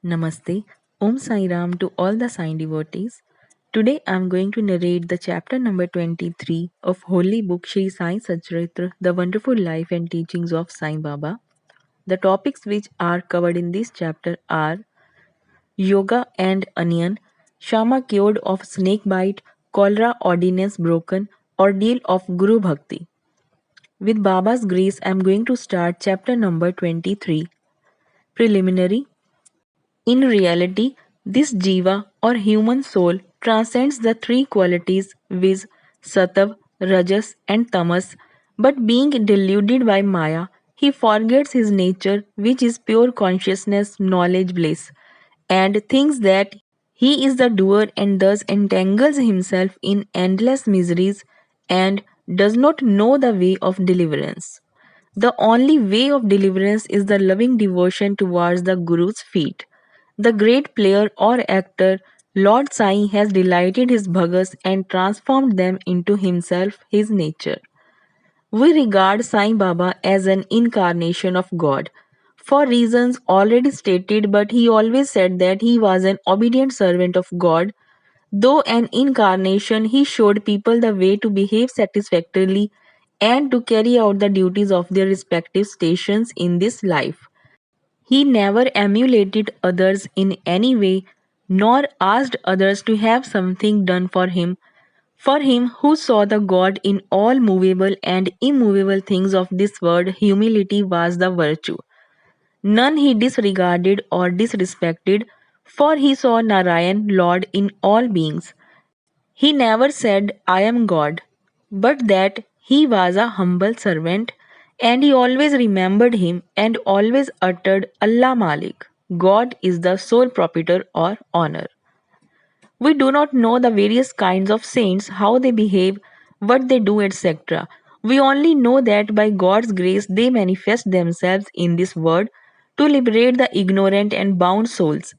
Namaste, Om Sai Ram to all the Sai devotees. Today I am going to narrate the chapter number 23 of Holy Book Shri Sai Satcharitra, The Wonderful Life and Teachings of Sai Baba. The topics which are covered in this chapter are Yoga and Onion, Sharma cured of snake bite, Cholera ordinance broken, Ordeal of Guru Bhakti. With Baba's grace, I am going to start chapter number 23. Preliminary. In reality, this jiva or human soul transcends the three qualities viz. Sattva, Rajas and Tamas, but being deluded by Maya, he forgets his nature which is pure consciousness, knowledge, bliss, and thinks that he is the doer and thus entangles himself in endless miseries and does not know the way of deliverance. The only way of deliverance is the loving devotion towards the Guru's feet. The great player or actor, Lord Sai has delighted his bhagas and transformed them into himself, his nature. We regard Sai Baba as an incarnation of God. For reasons already stated, but he always said that he was an obedient servant of God. Though an incarnation, he showed people the way to behave satisfactorily and to carry out the duties of their respective stations in this life. He never emulated others in any way, nor asked others to have something done for him. For him who saw the God in all movable and immovable things of this world, humility was the virtue. None he disregarded or disrespected, for he saw Narayan, Lord, in all beings. He never said, I am God, but that he was a humble servant, and he always remembered him and always uttered Allah Malik. God is the sole proprietor or honor. We do not know the various kinds of saints, how they behave, what they do, etc. We only know that by God's grace they manifest themselves in this world to liberate the ignorant and bound souls.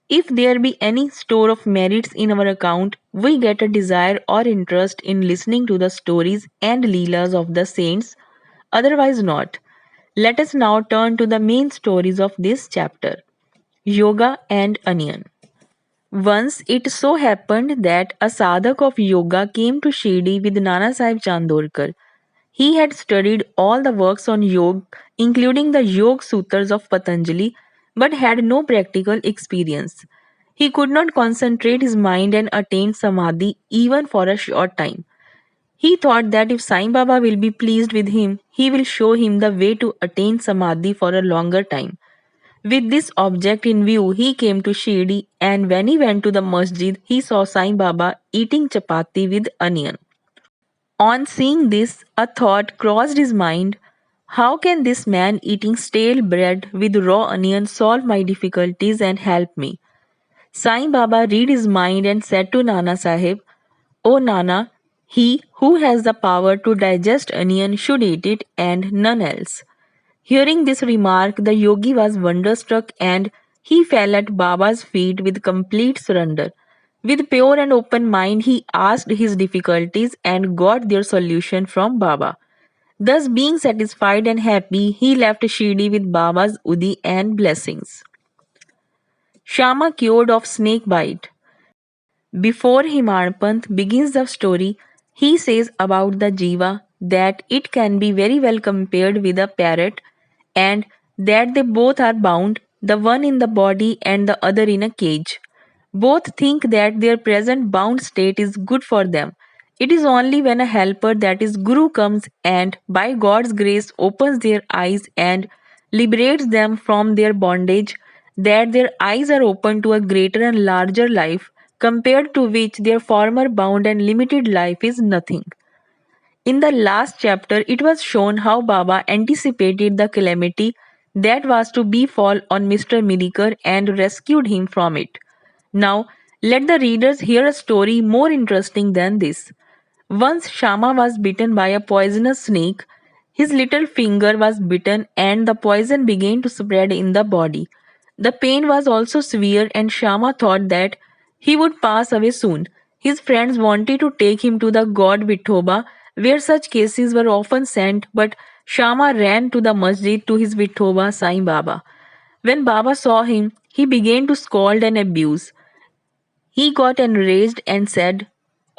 If there be any store of merits in our account, we get a desire or interest in listening to the stories and leelas of the saints, otherwise not. Let us now turn to the main stories of this chapter. Yoga and Onion. Once it so happened that a sadhak of yoga came to Shirdi with Nana Sahib Chandorkar. He had studied all the works on yoga, including the Yoga Sutras of Patanjali, but had no practical experience. He could not concentrate his mind and attain samadhi even for a short time. He thought that if Sai Baba will be pleased with him, he will show him the way to attain samadhi for a longer time. With this object in view, he came to Shirdi, and when he went to the masjid, he saw Sai Baba eating chapati with onion. On seeing this, a thought crossed his mind. How can this man eating stale bread with raw onion solve my difficulties and help me? Sai Baba read his mind and said to Nana Sahib, O Nana, he who has the power to digest onion should eat it and none else. Hearing this remark, the yogi was wonderstruck and he fell at Baba's feet with complete surrender. With pure and open mind, he asked his difficulties and got their solution from Baba. Thus, being satisfied and happy, he left Shirdi with Baba's Udi and blessings. Sharma cured of snake bite. Before Himanpant begins the story, he says about the jiva that it can be very well compared with a parrot and that they both are bound, the one in the body and the other in a cage. Both think that their present bound state is good for them. It is only when a helper, that is Guru, comes and by God's grace opens their eyes and liberates them from their bondage that their eyes are open to a greater and larger life, compared to which their former bound and limited life is nothing. In the last chapter, it was shown how Baba anticipated the calamity that was to befall on Mr. Midikar and rescued him from it. Now, let the readers hear a story more interesting than this. Once Shama was bitten by a poisonous snake. His little finger was bitten and the poison began to spread in the body. The pain was also severe and Shama thought that he would pass away soon. His friends wanted to take him to the god Vithoba, where such cases were often sent, but Shama ran to the masjid to his Vithoba Sai Baba. When Baba saw him, he began to scold and abuse. He got enraged and said,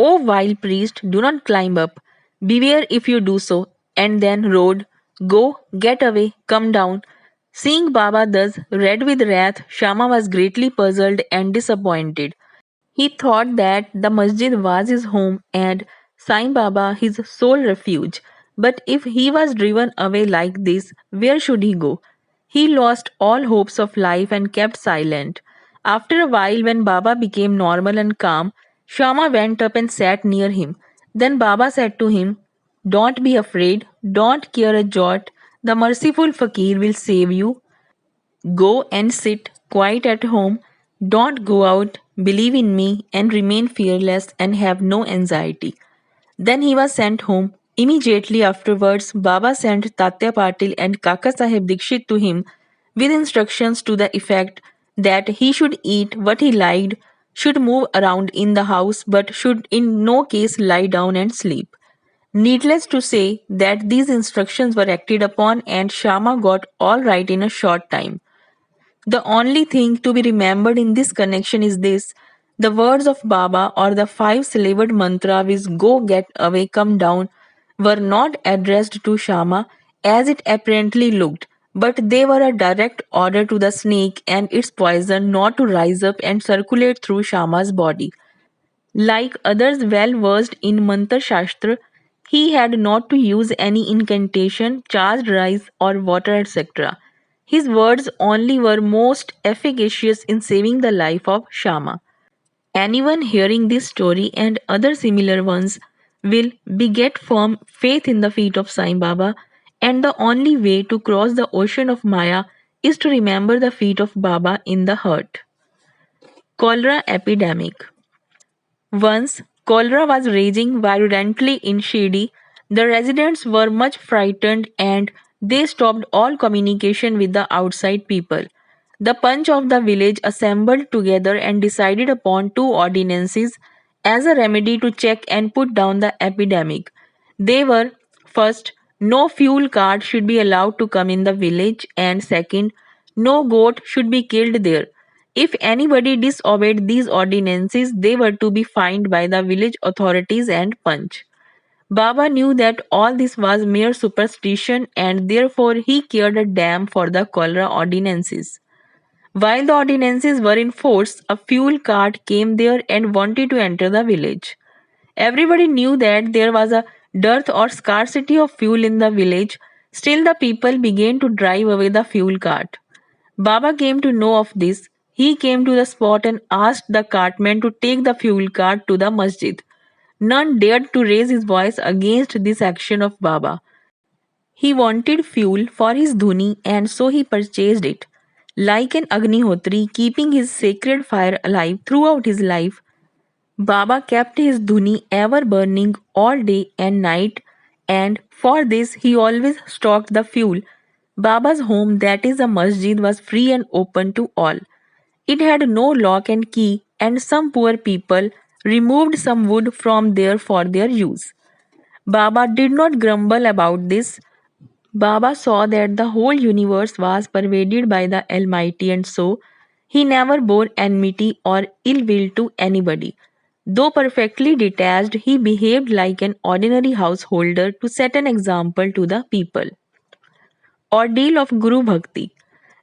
"O vile priest, do not climb up. Beware if you do so." And then roared, "Go, get away, come down." Seeing Baba thus red with wrath, Shama was greatly puzzled and disappointed. He thought that the masjid was his home and Sai Baba his sole refuge. But if he was driven away like this, where should he go? He lost all hopes of life and kept silent. After a while, when Baba became normal and calm, Shama went up and sat near him. Then Baba said to him, "Don't be afraid, don't care a jot. The merciful fakir will save you. Go and sit quiet at home. Don't go out. Believe in me and remain fearless and have no anxiety." Then he was sent home. Immediately afterwards, Baba sent Tatya Patil and Kaka Sahib Dikshit to him with instructions to the effect that he should eat what he liked, should move around in the house, but should in no case lie down and sleep. Needless to say that these instructions were acted upon and Shama got all right in a short time. The only thing to be remembered in this connection is this: the words of Baba or the five syllabled mantra which "Go, get away, come down" were not addressed to Shama as it apparently looked, but they were a direct order to the snake and its poison not to rise up and circulate through Shama's body. Like others well versed in Mantra Shastra, he had not to use any incantation, charged rice, or water, etc. His words only were most efficacious in saving the life of Shama. Anyone hearing this story and other similar ones will beget firm faith in the feet of Sai Baba, and the only way to cross the ocean of Maya is to remember the feet of Baba in the heart. Cholera Epidemic. Once cholera was raging virulently in Shirdi. The residents were much frightened and they stopped all communication with the outside people. The Panch of the village assembled together and decided upon two ordinances as a remedy to check and put down the epidemic. They were: first, no fuel cart should be allowed to come in the village, and second, no goat should be killed there. If anybody disobeyed these ordinances, they were to be fined by the village authorities and Panch. Baba knew that all this was mere superstition and therefore he cared a damn for the cholera ordinances. While the ordinances were in force, a fuel cart came there and wanted to enter the village. Everybody knew that there was a dearth or scarcity of fuel in the village, still the people began to drive away the fuel cart. Baba came to know of this. He came to the spot and asked the cartman to take the fuel cart to the masjid. None dared to raise his voice against this action of Baba. He wanted fuel for his dhuni and so he purchased it. Like an Agnihotri keeping his sacred fire alive throughout his life, Baba kept his dhuni ever burning all day and night, and for this he always stocked the fuel. Baba's home, that is a masjid, was free and open to all. It had no lock and key, and some poor people removed some wood from there for their use. Baba did not grumble about this. Baba saw that the whole universe was pervaded by the Almighty, and so he never bore enmity or ill will to anybody. Though perfectly detached, he behaved like an ordinary householder to set an example to the people. Ordeal of Guru Bhakti.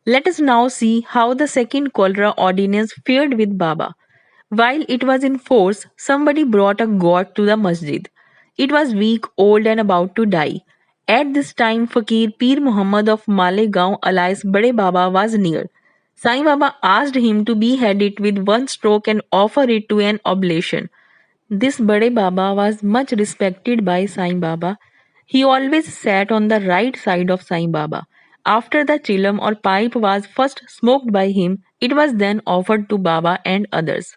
Let us now see how the second cholera ordinance fared with Baba. While it was in force, somebody brought a goat to the masjid. It was weak, old, and about to die. At this time, Fakir Pir Muhammad of Malegaon alias Bade Baba was near. Sai Baba asked him to behead it with one stroke and offer it to an oblation. This Bade Baba was much respected by Sai Baba. He always sat on the right side of Sai Baba. After the chillum or pipe was first smoked by him, it was then offered to Baba and others.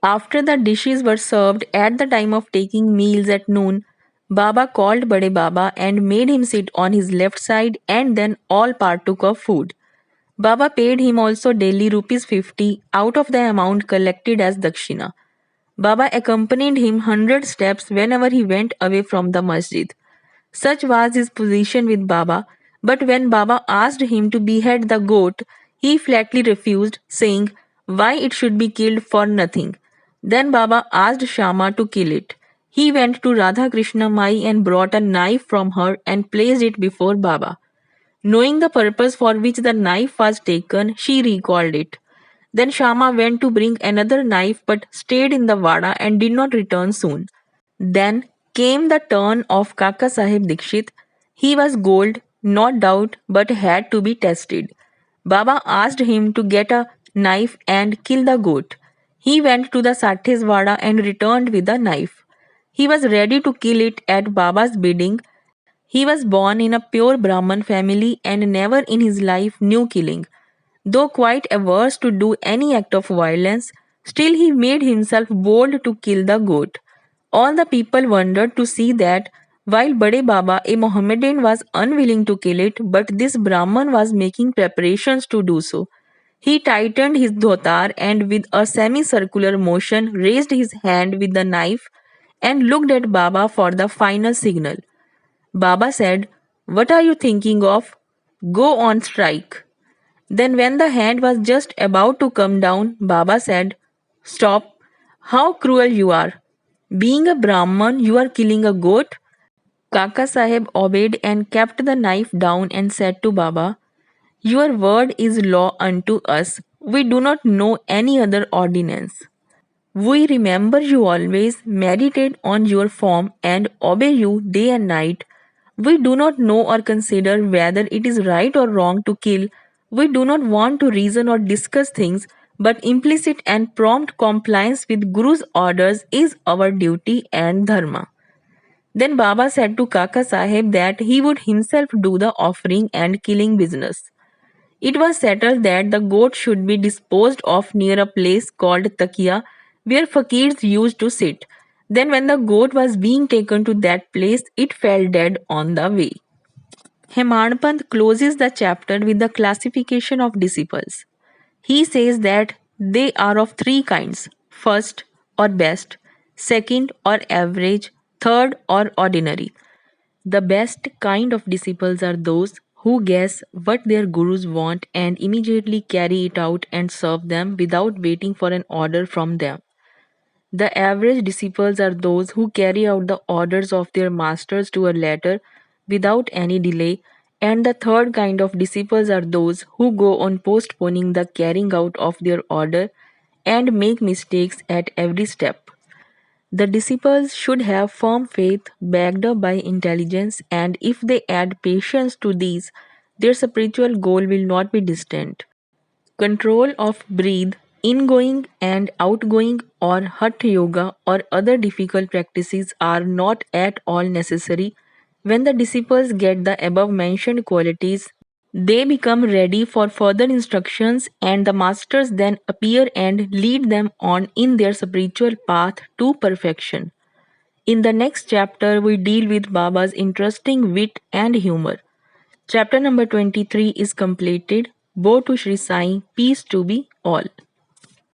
After the dishes were served at the time of taking meals at noon, Baba called Bade Baba and made him sit on his left side, and then all partook of food. Baba paid him also daily rupees 50 out of the amount collected as dakshina. Baba accompanied him 100 steps whenever he went away from the masjid. Such was his position with Baba, but when Baba asked him to behead the goat, He flatly refused, saying why it should be killed for nothing. Then Baba asked Sharma to kill it. He went to Radha Krishna Mai and brought a knife from her and placed it before Baba. Knowing the purpose for which the knife was taken, she recalled it. Then Shama went to bring another knife but stayed in the Vada and did not return soon. Then came the turn of Kaka Sahib Dikshit. He was gold, no doubt, but had to be tested. Baba asked him to get a knife and kill the goat. He went to the Sathis Vada and returned with the knife. He was ready to kill it at Baba's bidding. He was born in a pure Brahman family and never in his life knew killing. Though quite averse to do any act of violence, still he made himself bold to kill the goat. All the people wondered to see that while Bade Baba, a Mohammedan, was unwilling to kill it, but this Brahman was making preparations to do so. He tightened his dhotar and with a semicircular motion raised his hand with the knife and looked at Baba for the final signal. Baba said, "What are you thinking of? Go on strike." Then, when the hand was just about to come down, Baba said, "Stop. How cruel you are. Being a Brahman, you are killing a goat." Kaka Sahib obeyed and kept the knife down and said to Baba, "Your word is law unto us. We do not know any other ordinance. We remember you always, meditate on your form, and obey you day and night. We do not know or consider whether it is right or wrong to kill. We do not want to reason or discuss things, but implicit and prompt compliance with Guru's orders is our duty and dharma." Then Baba said to Kaka Sahib that he would himself do the offering and killing business. It was settled that the goat should be disposed of near a place called Takia, where fakirs used to sit. Then, when the goat was being taken to that place, it fell dead on the way. Hemadpant closes the chapter with the classification of disciples. He says that they are of three kinds: first or best, second or average, third or ordinary. The best kind of disciples are those who guess what their gurus want and immediately carry it out and serve them without waiting for an order from them. The average disciples are those who carry out the orders of their masters to a letter without any delay, and the third kind of disciples are those who go on postponing the carrying out of their order and make mistakes at every step. The disciples should have firm faith backed up by intelligence, and if they add patience to these, their spiritual goal will not be distant. Control of breath, ingoing and outgoing, or hatha yoga or other difficult practices are not at all necessary. When the disciples get the above mentioned qualities, they become ready for further instructions, and the masters then appear and lead them on in their spiritual path to perfection. In the next chapter, we deal with Baba's interesting wit and humor. Chapter number 23 is completed. Bo to Shri Sai, peace to be all.